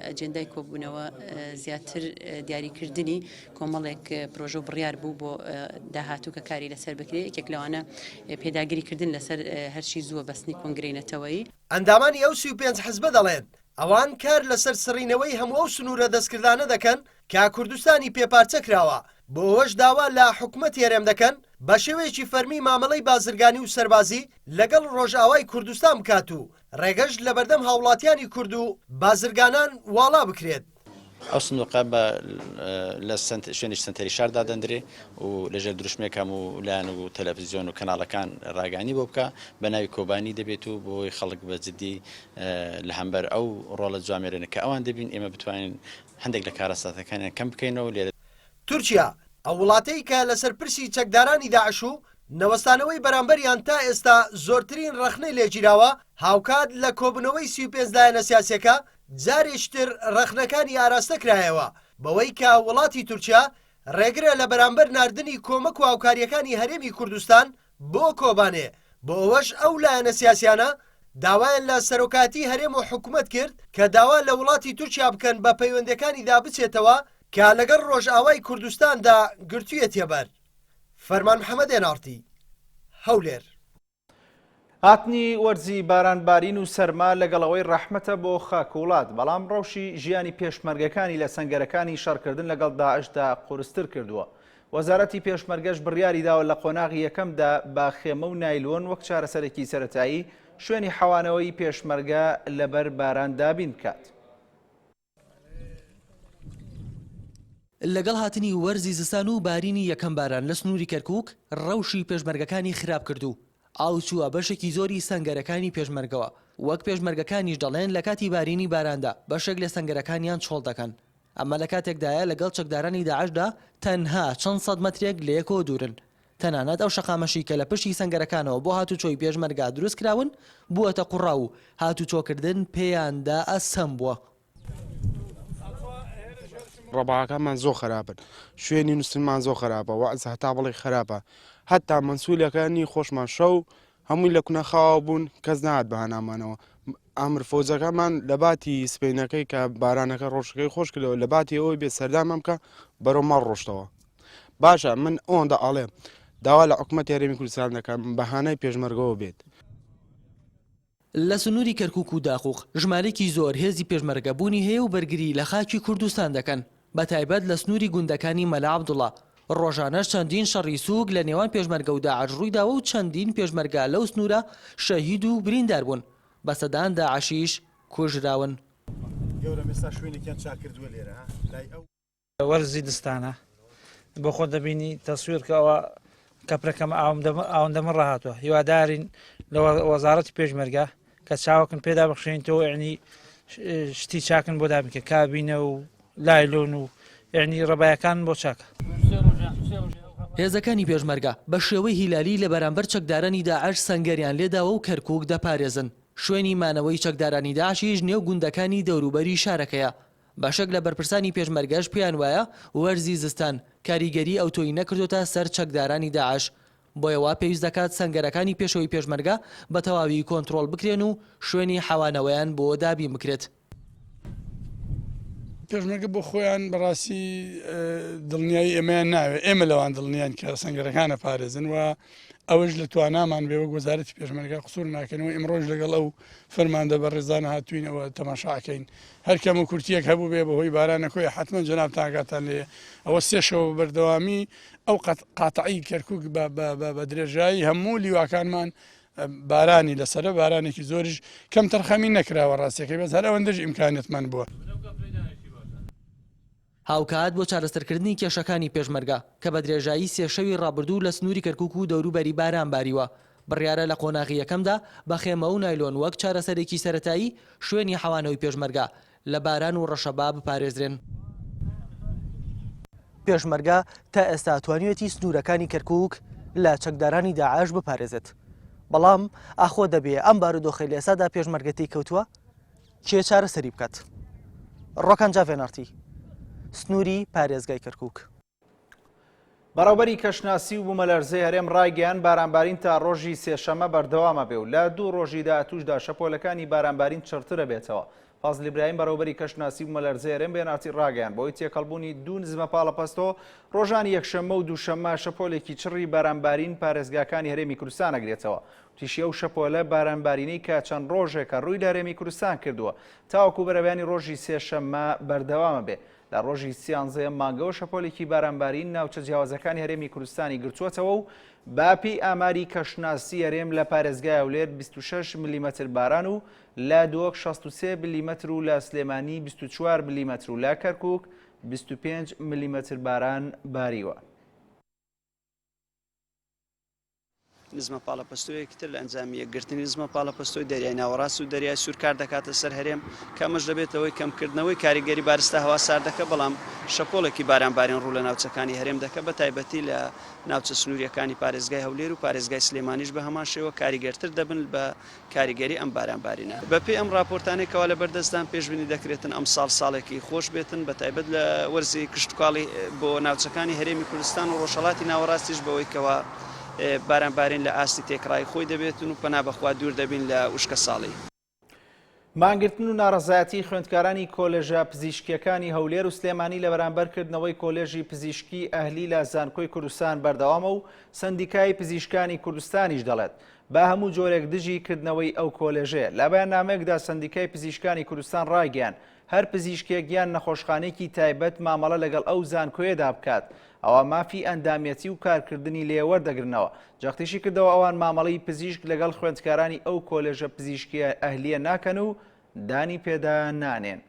ئەجێندای کۆبوونەوە زیاتر دیاریکردنی کۆمەڵێک پرۆژە و بڕیار بوو بۆ داهاتوو کە کاری لەسەر بکرێت یەکێک لەوانە پێداگیریکردن لەسەر هەرچی زووە بەستنی کۆنگرەی نەتەوەیی. ئەندامانی ئەو 35 حزبە دەڵێن ئەوان کار لەسەر سڕینەوەی هەموو ئەو سنوورە دەستکردانە دەکەن کە کوردستانی پێپارچە کراوە بۆ ئەوەش داوا لە حکوومەت هێرێم دەکەن بە شێوەیەکی فەرمی مامەڵەی بازرگانی و سەربازی لەگەڵ ڕۆژئاوای کوردستان بکات و ڕێگەشت لە بەردەم هاوڵاتیانی کورد و بازرگانان واڵا بکرێت. ئەو سندوقە بە لە شوێنی سنتەری شاردا دەندرێ و لەژێر دروشمێکم و لایەن و تەلەڤیزیۆن و کەناڵەکان ڕاگانی بۆ بکە بە ناوی کۆبانی دەبێت و بۆی خەڵک بە جددی لە هەمبەر ئەو ڕۆڵە جوامێرێنە کە ئەوان دەبین ئێمە بتوانین هەندێک لە کارەساتەکانیان کەم بکەینەوە لێرە. تورکیا ئەو وڵاتەی کە لەسەر پرسی چەکدارانی داعش و نەوەستانەوەی بەرامبەریان تا ئێستا زۆرترین ڕەخنەی لێگیراوە هاوکات لە کۆبنەوەی 35 لایەنە سیاسیەکە جارێشتر ڕەخنەکانی ئاراستە کرایەوە بەوەی کە وڵاتی تورکیا ڕێگرە لە بەرامبەر ناردنی کۆمەک و هاوکاریەکانی هەرێمی کوردستان بۆ کۆبانێ بۆ ئەوەش ئەو لایەنە سیاسیانە داوایان لە سەرۆکاتی هەرێم و حکوومەت کرد کە داوا لە وڵاتی تورکیا بکەن بە پەیوەندەکانیدا بچێتەوە کە لەگەڵ ڕۆژئاوای کوردستاندا گرتوویەتە بەر. فەرمان محەممەد ئێنارتی هەولێر. هاتنی وەرزی بارانبارین و سەرما لەگەڵەوەی ڕەحمەتە بۆ خاک وڵات بەڵام ڕەوشی ژیانی پێشمەرگەکانی لە سەنگەرەکانی شەڕکردن لەگەڵ داعشدا قورستر کردووە. وەزارەتی پێشمەرگەش بڕیاری داوە لە قۆناغی یەکەمدا با خێمە و نایلۆن وەک چارەسەرێکی سەرەتایی شوێنی حەوانەوەی پێشمەرگە لەبەر باران دابین بکات. لەگەڵ هاتنی وەرزی زستان و بارینی یەکەم باران لە سنووری کەرکووک ڕەوشی پێشمەرگەکانی خراپ کردو ئاو چووە بەشێکی زۆری سەنگەرەکانی پێشمەرگەوە وەک پێشمەرگەکانیش دەڵێن لە کاتی بارینی باراندا بەشێک لە سەنگەرەکانیان چۆڵ دەکەن ئەمە لە کاتێکدایە لەگەڵ چەکدارانی داعشدا تەنها چەند سەد مەترێک لە یەکەوە دوورن تەنانەت ئەو شەقامەشی کە لە پشتی سەنگەرەکانەوە بۆ هاتوچۆی پێشمەرگا دروست کراون بووەتە قوڕا و هاتوچۆکردن پێیاندا ئەسەم بووە. ڕەباکەمان زۆر خراپن شوێنی نووسمان زۆر خراپە وەعز هەتا بڵێ خراپە هەتا مەسئوولەکانی خۆشمان شەو هەمووی لە کوونەخاوە بوون کەس نهات بەهانامانەوە ئامر فۆزەکەمان لە باتی سپێنەکەی کە بارانەکە ڕۆژەکەی خۆش کردەوە لە باتی ئەوەی بێ سەردامە بکە بەرەو ماڵ ڕۆشتەوە باشە من ئەوەندا ئاڵێ داوا لە حکوومەت هەرێمی کوردستان دەکەم بەهانەی پێشمەرگەوە بێت. لە سنووری کەرکووک و داخوق ژمارەی زۆر هێزی پێشمەرگەبوونی هەیە و بەرگری لە خاکی کوردستان دەکەن بە تایبەت لە سنووری گوندەکانی مەلا عەبدوڵڵا ڕۆژانەش چەندین شەڕی سووک لە نێوان پێشمەرگە و داعش ڕوویداوە و چەندین پێشمەرگە لەو سنوورە شەهید و بریندار بوون بە سەدان داعشیش کوژراون. وەرزی دستانە بۆ خۆ دەبینی تەسویرکەوە کەپرەکەم ئاوەندەمە ڕاهاتوە هیوادارین لە وەزارەتی پێشمەرگە کە چاوەکن پێدا بخشێنیتەوە یعنی شتی چاکن بۆ دابین کە کابینە و لایلۆن و یعنی ڕەبایەکان بۆ چاکە. هێزەکانی پێشمەرگە بە شێوەی هیلالی لە بەرامبەر چەکدارانی داعش سەنگەریان لێداوە و کەرکووک دەپارێزن شوێنی مانەوەی چەکدارانی داعشیش نێو گوندەکانی دەوروبەری شارەکەیە بەشێک لە بەرپرسانی پێشمەرگەش پێیان وایە وەرزی زستان کاریگەری ئەوتۆی نەکردوتە سەر چەکدارانی داعش بۆیەوە پێویست دەکات سەنگەرەکانی پێشەوەی پێشمەرگە بە تەواوی کۆنتڕۆڵ بکرێن و شوێنی حەوانەوەیان بۆ دابین بکرێت. پێشمەرگە بۆ خۆیان بەڕاستی دڵنیایی ئێمەیان ناوێت ئێمە لەوان دڵنیان کە سەنگەرەکانە پارێزن و ئەوەش لە توانامان بێوە گۆزارەتی پێشمەرگە قسوور ناکەنەوە ئێمڕۆژ لەگەڵ ئەو فەرماندە بە ڕێزانە هاتوینەوە تەماشاکەین هەرکەم و کورتیەک هەبوو بێ بەهۆی بارانەکۆی حتمما جەناب تاگاتان لێ ئەوە سێشەوە بەردەوامی ئەو قاتعی کەرکووک بە درێژایی هەموو لیواکانمان بارانی لەسەر بارانێکی زۆریش کەم تەرخەمی نەکراوە ڕاستیەکەی بەس هەر ئەوەندەش ئیمکانێتمان بووە. هاوکات بۆ چارەسەرکردنی کێشەکانی پێشمەرگە کە بە درێژایی سێشەوی ڕابردوو لە سنووری کەرکووک و دەوروبەری باران باریوە بڕیارە لە قۆناغی یەکەمدا بە خێمە و نایلۆن وەک چارەسەرێکی سەرەتایی شوێنی حەوانەوەی پێشمەرگە لە باران و ڕەشەبا بپارێزرێن. پێشمەرگە تا ئێستا توانیوێتی سنوورەکانی کەرکووک لە چەکدارانی داعش بپارێزێت، بەڵام ئاخۆ دەبێ ئەم بارودۆخی لە ئێسادا پێشمەرگەتی کەوتووە کێ چارەسەری بکات. ڕۆکان جاڤێنارتی، سنووری پارێزگای کەرکووک. بەڕێوەبەری کەشناسی و بوومەلەرزەی هەرێم ڕایگەیان بارانبارین تا ڕۆژی سێشەمە بەردەوامە بێ و لە 2 ڕۆژی داهاتووشدا شەپۆلەکانی بارانبارین چڕترە بێتەوە. فازڵ ئیبراهیم بەڕێوەبەری کەشناسی و بوومەلەرزەی هەرێم بێنارتی ڕاگەیان بۆی تێکەڵبوونی 2 نزمە پاڵەپەستۆ ڕۆژانی یەکشەممە و دووشەممە شەپۆلێکی چڕی بارانبارین پارێزگاکانی هەرێمی کوردستان ئەگرێتەوە. تیشیە و شەپۆلە بارانبارینەی کە چەند ڕۆژێکە ڕووی لە هەرێمی کوردستان کردووە تاوەکو بەرەبیانی ڕۆژی سێشەممە بەردەوامە بێ. لە ڕۆژی سیانزەیە مانگەوە شەپۆلێکی بارانبارین ناوچە جیاوازەکانی هەرێمی کوردستانی گرتووەتەوە و باپی ئاماری کەشناسی هەرێم لە پارێزگای هەولێر 26 میلیمەتر باران و لە دۆک 63 میلیمەتر و لە سلێمانی 24 میلیمەتر و لە کەرکووک 25 میلیمەتر باران باریوە. نزمە پاڵەپەستۆیەکی تر لە ئەنجامی یەکگرتنی نزمە پاڵەپەستۆی دەریای ناوەڕاست و دەریای سوورکار دەکاتە سەر هەرێم کەمەش دەبێتەوەی کەمکردنەوەی کاریگەری بارستە هەوا سار دەکە، بەڵام شەپۆڵێکی بارانبارین ڕوو لە ناوچەکانی هەرێم دەکە بە تایبەتی لە ناوچە سنووریەکانی پارێزگای هەولێر و پارێزگای سلێمانیش بە هەمان شێوە کاریگەرتر دەبن بە کاریگەری ئەم بارانبارینە. بەپێی ئەم راپۆرتانێکەوە لە بەردەستدان پێشبینی دەکرێتن ئەم ساڵێکی خۆش بێتن بە تایبەت لە وەرزی کشتتوکاڵی بۆ ناوچەکانی هەرێمی کوردستان و ڕۆژهەڵاتی ناوەڕاستیش بەوەی کەوە بارانبارین لە ئاستی تێکڕای خۆی دەبێتن و پەنا بەخوا دوور دەبین لە وشکە ساڵی. مانگرتن و ناڕەزایەتی خوێندکارانی کۆلێژە پزیشکیەکانی هەولێر و سلێمانی لە بەرامبەرکردنەوەی کۆلێژی پزیشکی ئەهلی لە زانکۆی کوردستان بەردەوامە و سندیکای پزیشکانی کوردستانیش دەڵێت با هەموو جۆرێک دژی کردنەوەی ئەو کۆلێژەیە. لە بەیاننامەیەکدا سندیکای پزیشکانی کوردستان ڕایگەیان هەر پزیشکێک یان نەخۆشخانەیەکی تایبەت مامەڵە لەگەڵ ئەو زانکۆیەدا بکات ئەوە مافی ئەندامەتی و کارکردنی لێوەردەگرنەوە. جەختیشی کردەوە ئەوان مامەڵەی پزیشک لەگەڵ خوێندکارانی ئەو کۆلێژە پزیشکیە ئەهلیە ناکەن و دانی پێدا نانێن.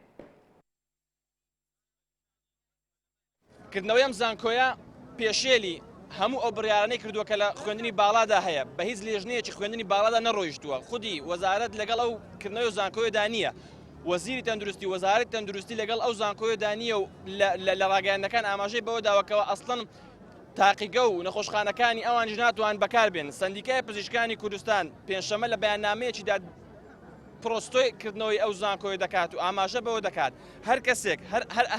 کردنەوەی ئەم زانکۆیە پێشێلی هەموو ئەو بڕیارانەی کردووە کە لە خوێندنی باڵادا هەیە بە هیچ لێژنەیەکی خوێندنی باڵادا نەڕۆیشتووە. خودی وەزارەت لەگەڵ ئەو کردنەوەی زانکۆیەدا نییە. وەزیری تەندروستی وەزارەتی تەندروستی لەگەڵ ئەو زانکۆیەدا نییە و لە ڕاگەیاندنەکان ئاماژەی بەوە داوەکەوە ئەسڵەن تاقیگە و نەخۆشخانەکانی ئەوان ناتوان بەکاربێن. سندیکای پزیشکانی کوردستان پێنجشەممە لە بەیاننامەیەکیدا پرۆستۆی کردنەوەی ئەو زانکۆی دەکات و ئاماژە بەوە دەکات هەر کەسێک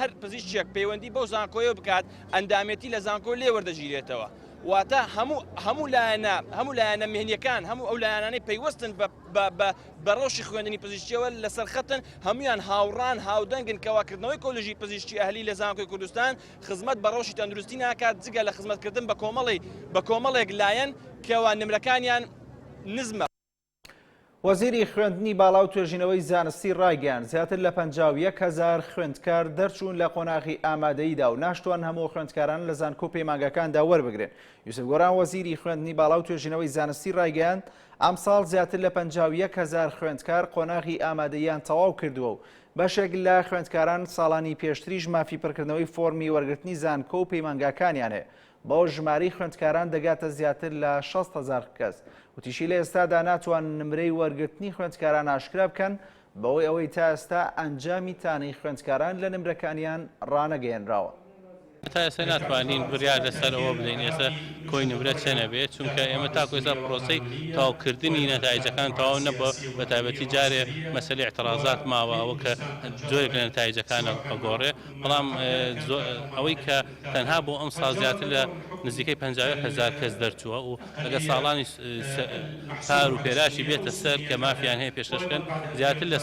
هەر پزیشکێک پەیوەندی بەو زانکۆیە بکات ئەندامەتی لە زانکۆ لێوەردەگیرێتەوە. واتە هەموو لایەنە مهنیەکان هەموو ئەو لایەنانەی پەیوەستن بە ڕۆژی خوێندنی پزیشکیەوە لەسەر خەتن هەمویان هاوڕان هاودەنگن کەواکردنەوەی کۆلێژی پزیشکی ئەهلی لە زانکۆی کوردستان خزمەت بە ڕۆژی تەندروستی ناکات جگە لە خزمەتکردن بە کۆمەڵێک لایەن کەوا نمرەکانیان نزمە. وەزیری خوێندنی باڵا و توێژینەوەی زانستی ڕایگەیان زیاتر لە 51,000 خوێندکار دەرچوون لە قۆناغی ئامادەییدا و ناشتوان هەموو خوێندکاران لە زانکۆ پەیمانگەکاندا وەربگرن. یوسف گۆران وەزیری خوێندنی باڵا و توێژینەوەی زانستی ڕایگەیان ئەم ساڵ زیاتر لە 51,000 خوێندکار قۆناغی ئامادەییان تەواو کردووە و بەشێک لە خوێندکاران ساڵانی پێشتریش مافی پڕکردنەوەی فۆرمی وەرگرتنی زانکۆ و پەیمانگاکانیان هەیە. بەوە ژمارەی خوێندکاران دەگاتە زیاتر لە 60,000 کەس. وتیشی لە ئێستادا ناتوان نمرەی وەرگرتنی خوێندکاران ئاشکرا بکەن بەوەی ئەوەی تا ئێستا ئەنجامی تانەی خوێندکاران لە نمرەکانیان ڕانەگەیەنراوە. تا ئێستا ناتوانین بڕیار لەسەرەوە بدەین ئێستا کۆی نمرە چەنە بێت چونکە ئێمە تاکو ئێستا پرۆسەی تەواوکردنی نەتایجەکان تەواو نەبووە بە تایبەتی جارێ مەسەلەی اعتراضات ماوە ئەوە کە جۆرێک لە نەتایجەکانە ئەگۆڕێ بەڵام ئەوەی کە تەنها بۆ ئەم ساڵ زیاتر لە نزیکەی 50,000 کەس دەرچووە و لەگە ساڵانی پار و پێراشی بێتە سەر کە مافیان هەیە پێشکەشکن زیاتر لە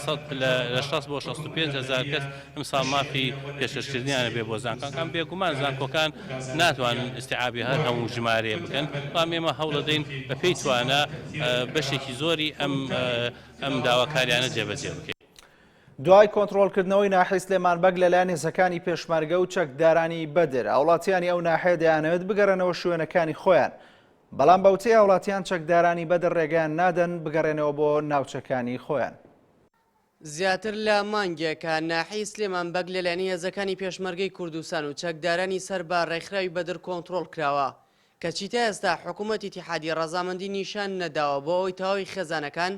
60 بۆ 65,000 کەس ئەم ساڵ مافی پێشکەشکردنیانە بێ بۆ زانکۆکان بێگومان زانکۆکان ناتوانن ئیستیعابی هەر هەموو ژمارەیە بکەن بەڵام ئێمە هەوڵ دەدەین بە پێی توانە بەشێکی زۆری ئەم داواکاریانە جێبەجێ بکەین. دوای کۆنتڕۆڵکردنەوەی ناحەی سلێمانبەگ لەلایەن هێزەکانی پێشمەرگە و چەکدارانی بەدر هاوڵاتیانی ئەو ناحەیە دەیانەوێت بگەڕێنەوە شوێنەکانی خۆیان بەڵام بەوتەی هاوڵاتیان چەکدارانی بەدر ڕێگەیان نادەن بگەڕێنەوە بۆ ناوچەکانی خۆیان. زیاتر لە مانگێکە ناحی سلێمانبەگ لەلایەنی هێزەکانی پێشمەرگەی کوردستان و چەکدارانی سەر بە ڕێکخراوی بەدر کۆنتڕۆڵ کراوە کەچی تا ئێستا حکوومەتی اتحادیە ڕەزامەندی نیشان نەداوە بۆ ئەوەی تەواوی خێزانەکان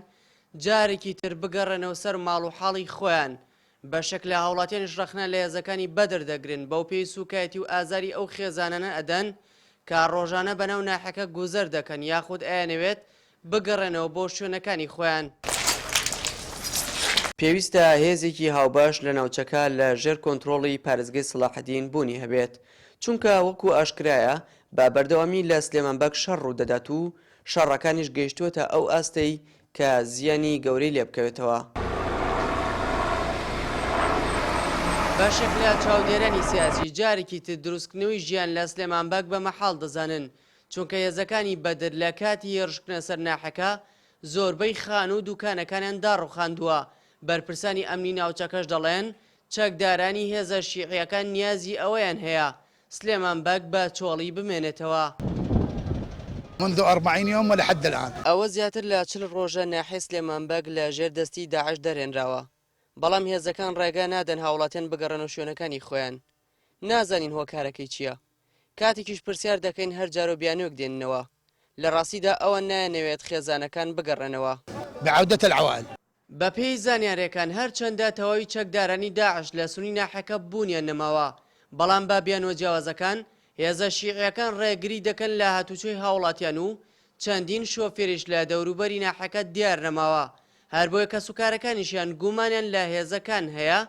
جارێکی تر بگەڕێنەوە سەر ماڵ و حاڵی خۆیان بە شەکل هاوڵاتیانیش ڕەخنە لە هێزەکانی بەدر دەگرن بەو پێی سوکایەتی و ئازاری ئەو خێزانانە ئەدەن کە ڕۆژانە بەناو ناحەکە گوزەر دەکەن یاخود ئەیانەوێت بگەڕێنەوە بۆ شوێنەکانی خۆیان. پێویستە هێزێکی هاوبەش لە ناوچەکە لە ژێر کۆنتڕۆڵی پارێزگای سەلاحەدین بوونی هەبێت چونکە وەکو ئاشکرایە با بەردەوامی لە سلێمانبەگ شەڕ ڕوو دەدات و شەڕەکانیش گەیشتووەتە ئەو ئاستەی کە زیانی گەورەی لێ بکەوێتەوە. باشێک لە چاودێرانی سیاسی جارێکی تر دروستکردنەوەی ژیان لە سلێمانبەگ بە مەحاڵ دەزانن چونکە هێزەکانی بەدر لە کاتی هێرشکردنە سەر ناحەکە زۆربەی خان و دوکانەکانیان داڕوخاندووە. بەرپرسانی ئەمنی ناوچەکەش دەڵێن چەکدارانی هێزە شیعیەکان نیازی ئەوەیان هەیە سلێمانبەگ بە چۆڵی بمێنێتەوە. منذ 40 يوم ولحد الآن. ئەوە زیاتر لە 40 ڕۆژە ناحیە سلێمانبەگ لە ژێر دەستی داعش دەرێنراوە بەڵام هێزەکان ڕێگا نادەن هاوڵاتیان بگەڕێنەوە شوێنەکانی خۆیان. نازانین هۆکارەکەی چییە. کاتێکیش پرسیار دەکەین هەر جار و بیانوێک دێننەوە لە ڕاستیدا ئەوە نایەنەوێت خێزانەکان بگەڕێنەوە. بعودة العوائل. بە پێی زانیاریەکان هەرچەندە تەواوی چەکدارانی داعش لە سونی ناحەکە بوونیان نەماوە بەڵام با بیانوە جیاوازەکان هێزە شیعیەکان ڕێگری دەکەن لە هاتوچۆی هاوڵاتیان و چەندین شۆفێریش لە دەوروبەری ناحەکە دیار نەماوە هەر بۆیە کە سوکارەکانیشیان گومانیان لە هێزەکان هەیە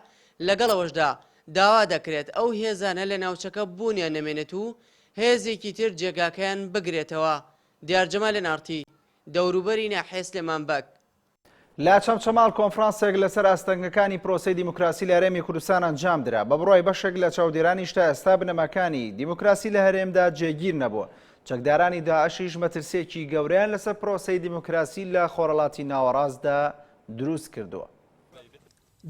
لەگەڵەوەشدا داوا دەکرێت ئەو هێزانە لە ناوچەکە بوونیان نەمێنێت و هێزێکی تر جێگاکەیان بگرێتەوە. دیارجەمال نارتی دەوروبەری ناحیە سلێمانبەگ. لا چەمچەماڵ کۆنفرانسێک لەسەر ئاستەنگەکانی پرۆسەی دیموکراسی لە هەرێمی کوردستان ئەنجام درا بە بڕای بەشێک لە چاودێرانیش تا ئێستا بنەماکانی دیموکراسی لە هەرێمدا جێگیر نەبووە. چەکدارانی داعشیش مەترسێکی گەورەیان لەسەر پرۆسەی دیموکراسی لە خۆرەڵاتی ناوەڕاستدا دروست کردووە.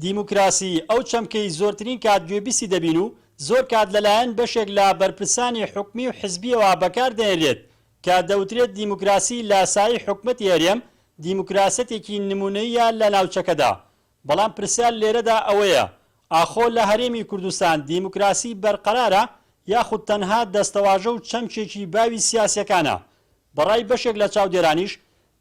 دیموکراسی ئەو چەمکەی زۆرترین کات گوێبیسی دەبین و زۆر کات لەلایەن بەشێک لە بەرپرسانی حکومی و حزبیەوە بەکاردێنرێت کە دەوترێت دیموکراسی لە سای حکومەتی هەرێم دیموکراسەتێکی نمونەیە لە ناوچەکەدا. بەڵام پرسیار لێرەدا ئەوەیە ئاخۆ لە هەرێمی کوردستان دیموکراسی بەرقەرارە یاخود تەنها دەستەواژە و چەمکێکی باوی سیاسەکانە. بەڕای بەشێک لە چاودێرانیش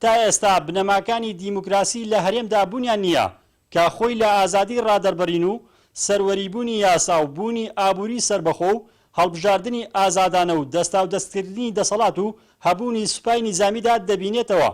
تا ئێستا بنەماکانی دیموکراسی لە هەرێمدا بوونیان نییە کە خۆی لە ئازادی ڕادەربەرین و سەروەریبوونی یاسا و بوونی ئابووری سربەخۆ و هەڵبژاردننی ئازادانە و دەستا و دەستکردنی دەسەڵات و هەبوونی سوپای نیزامیدا دەبینێتەوە.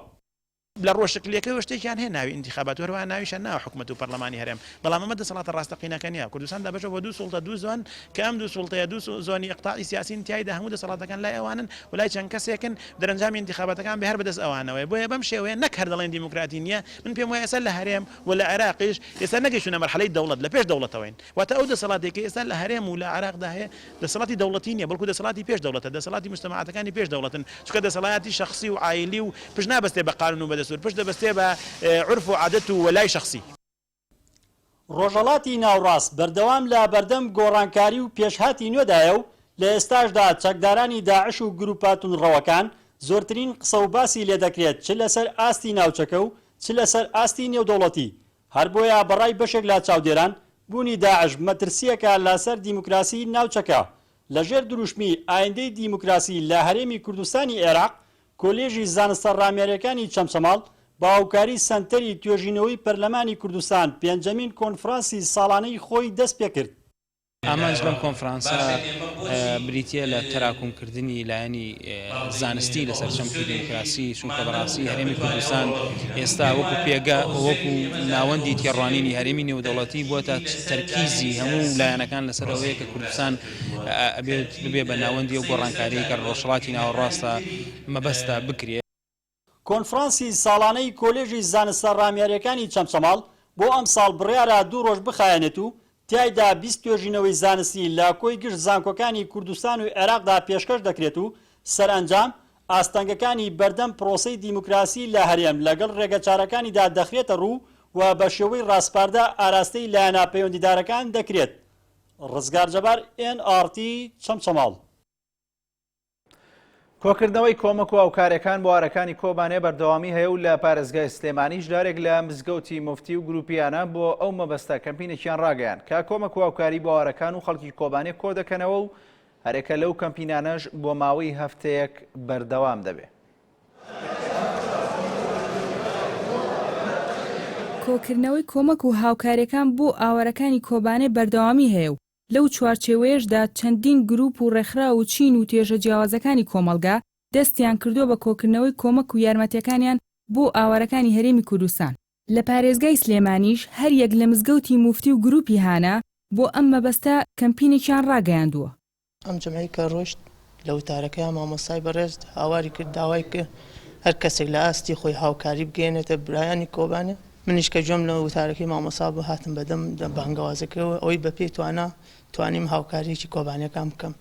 لە ڕۆژشکلەکەی شتێکیان هەیە ناوی انتخابات وەروە ناویشان ناو حکومەت و پەرلەمانی هەرێم بەڵام ئەمە دەسەڵاتە ڕاستەقینەکە نییە. کوردستان دەبێتەوە بە دوو سوڵتە دوو زۆن کە ئەم دوو سوڵتەیە دوو زۆنی ئیقتیادی سیاسی تایدا هەموو دەسەڵاتەکان لای ئەوانن و لای چەند کەسێکن دەرەنجامی انتخاباتەکان بەهەر بەدەست ئەوانەوەی بۆیە بەم شێوەیە نەک هەر دەڵێن دیموکراتی نییە من پێم وایە ئێستا لە هەرێم و لە عێراقیش ئێستا نەگەیشتونە مەرحەلەی دەوڵەت لە پێش دەوڵەتەوەین واتە ئەو دەسەڵاتێکی ئێستا لە هەرێم و لە عێراقدا هەیە دەسەڵاتی دەوڵەتی نییە بەڵکو دەسەڵاتی پێش دەوڵەتە دەسەڵاتی مجتەمەعاتەکانی پێش دەوڵەتن چونکە دەسەڵاتی شخصی و عائیلی و پشت نابەستێ بە قانون و بەدەستور پشت دەبەستێ بە عرف و عادەت و وەلای شخصی. ڕۆژهەڵاتی ناوڕاست بەردەوام لە بەردەم گۆڕانکاری و پێشهاتی نوێدایە و لە ئێستاشدا چەکدارانی داعش و گروپاتون ڕەوەکان زۆرترین قسە و باسی لێ دەکرێت چ لەسەر ئاستی ناوچەکە و چ لەسەر ئاستی نێودەوڵەتی. هەر بۆیە بەڕای بەشێک لە چاودێران بوونی داعش مەترسیەکە لەسەر دیموکراسی ناوچەکە. لەژێر دروشمی ئایندەی دیموکراسی لە هەرێمی کوردستانی عێراق کۆلێژی زانستە ڕامێریەکانی چەمچەماڵ باوکاری سنتەری توێژینەوەی پەرلەمانی کوردستان پێنجەمین کۆنفرانسی ساڵانەی خۆی دەست پێ کرد. ئامانج بەم کۆنفرانسە بریتە لە تەراکومکردنی لایەنی زانستی لەسەر چەمکی دیموکراسی چونکە بەڕاستی هەرێمی کوردستان ئێستا وەکو پێگە وەکو ناوەندی تێڕوانینی هەرێمی نێودەوڵەتی بووە تەرکیزی هەموو لایەنەکان لەسەر ئەوەیە کە کوردستان ببێ بە ناوەندی و گۆڕانکاری کە ڕۆژهەڵاتی ناوەڕاستە مەبەستە بکرێت. کۆنفرانسی ساڵانەی کۆلێژی زانستە ڕامیاریەکانی چەمچەماڵ بۆ ئەم ساڵ بڕیارە 2 ڕۆژ بخایەنێت و تایدا 20 توێژینەوەی زانستی لە کۆی گشت زانکۆکانی کوردستان و عێراقدا پێشکەش دەکرێت و سەرئەنجام ئاستەنگەکانی بەردەم پرۆسەی دیموکراسی لە هەرێم لەگەڵ ڕێگەچارەکانیدا دەخرێتە ڕوو و بە شێوەی ڕاستپاردا ئاراستەی لایەنە پەیوەندیدارەکان دەکرێت. ڕزگار جەبار NRT چەمچەماڵ. کۆکردنەوەی کۆمەک و هاوکاریەکان بۆ ئارەکانی کۆبانێ بەردەوامی هەیە و لە پارێزگای سلێمانیش دارێک لە مزگەوتی مفتی و گروپیانە بۆ ئەو مەبەستە کەمپینێکیان ڕاگەیان کە کۆمەک و هاوکاری بۆ ئارەکان و خەڵکی کۆبانێ کۆ دەکەنەوە و هەرێکە لەو کەمپینانەش بۆ ماوەی هەفتەیەک بەردەوام دەبێت. کۆکردنەوەی کۆمەک و هاوکاریەکان بۆ ئاوارەکانی کۆبانێ بەردەوامی هەیە و لەو چوارچێوەیەشدا چەندین گروپ و ڕێکخرا و چین و توێژە جیاوازەکانی کۆمەلگا دەستیان کردووە بە کۆکردنەوەی کۆمەک و یارمەتیەکانیان بۆ ئاوارەکانی هەرێمی کوردستان. لە پارێزگای سلێمانیش هەر یەک لە مزگەوتی مفتی و گروپی هانە بۆ ئەم مەبەستە کەمپینێکیان ڕاگەیاندووە. ئەم جەمعی کە ڕۆشت لە وتارەکەیان مامۆستای بەڕێز هاواری کرد داوای کرد هەر کەسێک لە ئاستی خۆی هاوکاری بگەێنێتە برایانی کۆبانێ. منیش کە جۆم لە وتارەکەی مامۆسا بۆ هاتم بەدەم بانگەوازەکەەوە ئەوەی بە پێی توانیم هاوکاریەکی کۆبانەکان بکەم.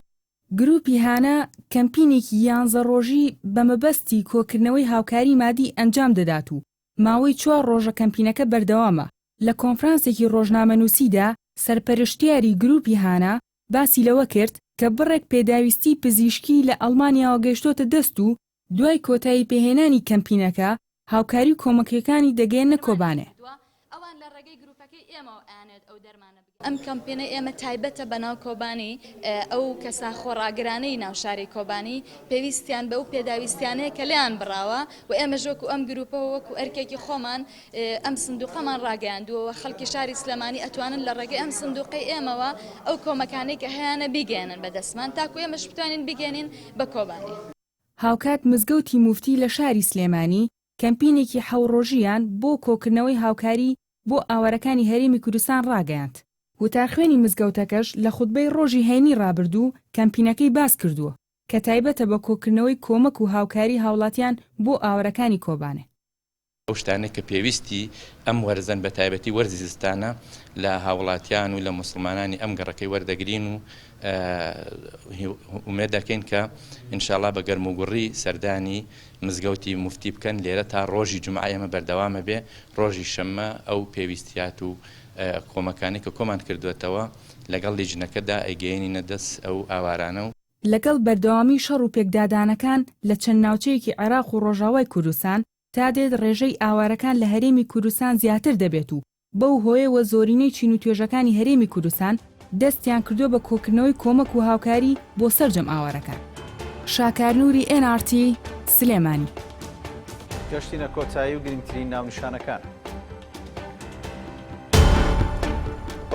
گروپی هانە کەمپینێکی 11 ڕۆژی بە مەبەستی کۆکردنەوەی هاوکاری مادی ئەنجام دەدات و ماوەی 4 ڕۆژە کەمپینەکە بەردەوامە. لە کۆنفرانسێکی ڕۆژنامەنووسیدا سەرپەرشتیاری گروپی هانە باسی لەوە کرد کە بڕێک پێداویستی پزیشکی لە ئەڵمانیاوە گەیشتۆتە دەست و دوای کۆتایی پێهێنانی کەمپینەکە هاوکاری و کۆمەکیەکانی دەگەێنە کۆبانێ. ئەم کەمپینە ئێمە تایبەتە بەناو کۆبانی ئەو کەسا خۆڕاگرانەی ناوشاری کۆبانی پێویستیان بە ئەو پێداویستیانەیە کە لێیان بڕاوە و ئێمە ژۆکو ئەم گروپەوە وەکو ئەرکێکی خۆمان ئەم سندوقەمان ڕاگەیاندووە خەڵکی شاری سلێمانی ئەتوانن لە ڕێگەی ئەم سندوقەی ئێمەوە ئەو کۆمەکانەی کە هەیەە بیگەێنن بەدەستمان تاکو ئێمەش بتوانین بگەێنین بە کۆبانی. هاوکات مزگەوتی مفتی لە شاری سلێمانی کەمپینێکی حەوڕۆژیان بۆ کۆکردنەوەی هاوکاری بۆ ئاوارەکانی هەرێمی کوردستان ڕاگەیاند. وتارخوێنی مزگەوتەکەش لە خوتبەی ڕۆژی هەینی ڕابردوو کەمپینەکەی باس کردووە کە تایبەتە بە کۆکردنەوەی کۆمەک و هاوکاری هاوڵاتیان بۆ ئاوارەکانی کۆبانێ. ئەو شتانە کە پێویستی ئەم وەرزەن بە تایبەتی وەرزی زستانە لە هاوڵاتیان و لە موسڵمانانی ئەم گەڕەکەی وەردەگرین و ئومێد دەکەین کە ئینشاڵڵا بە گەرموگوڕی سەردانی مزگەوتی مفتی بکەن لێرە تا ڕۆژی جومعە ئێمە بەردەوامە بێ ڕۆژی شەممە ئەو پێویستیات و کۆمەکانی کە کۆمان کردوێتەوە لەگەڵ لیژنەکەدا ئەیگەێنینە دەست ئەو ئاوارانە و لەگەڵ بەردەوامی شەڕ و پێکدادانەکان لە چەند ناوچەیەکی عێراق و ڕۆژاوای کوردستان تا دێت ڕێژەی ئاوارەکان لە هەرێمی کوردستان زیاتر دەبێت و بەو هۆیەوە زۆرینەی چین و توێژەکانی هەرێمی کوردستان دەستیان کردووە بە کۆکردنەوەی کۆمەک و هاوکاری بۆ سەرجەم ئاوارەکان. شاکارنووری NRT سلێمانی. گەشتینە کۆتایی و گرنگترین ناونیشانەکان.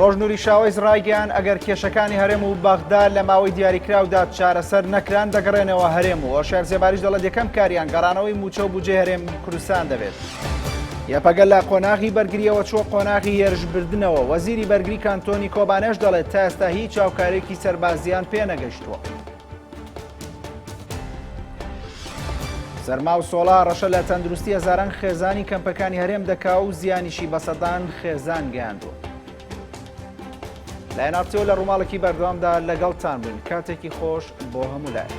ڕۆژنووری شاوەیز ڕایگەیان ئەگەر کێشەکانی هەرێم و بەغدا لە ماوەی دیاریکراودا چارەسەر نەکران دەگەڕێنەوە هەرێم و هۆشیار زێباریش دەڵێت یەکەم کاریان گەڕانەوەی موچە و بودجێ هەرێم کوردستان دەبێت. یاپەگەل لە قۆناغی بەرگریەوە چوە قۆناغی هێرشبردنەوە وەزیری بەرگری کانتۆنی کۆبانێش دەڵێت تا ئێستا هیچ هاوکارێکی سەربازیان پێ نەگەیشتووە. سەرما و سۆڵا ڕەشە لە تەندروستی هەزاران خێزانی کەمپەکانی هەرێم دەکا و زیانیشی بە سەدان خێزان گەیاندووە. لە NRT لە ڕووماڵێکی بەردەوامدا لەگەڵتان بووین. کاتێکی خۆش بۆ هەموو لای.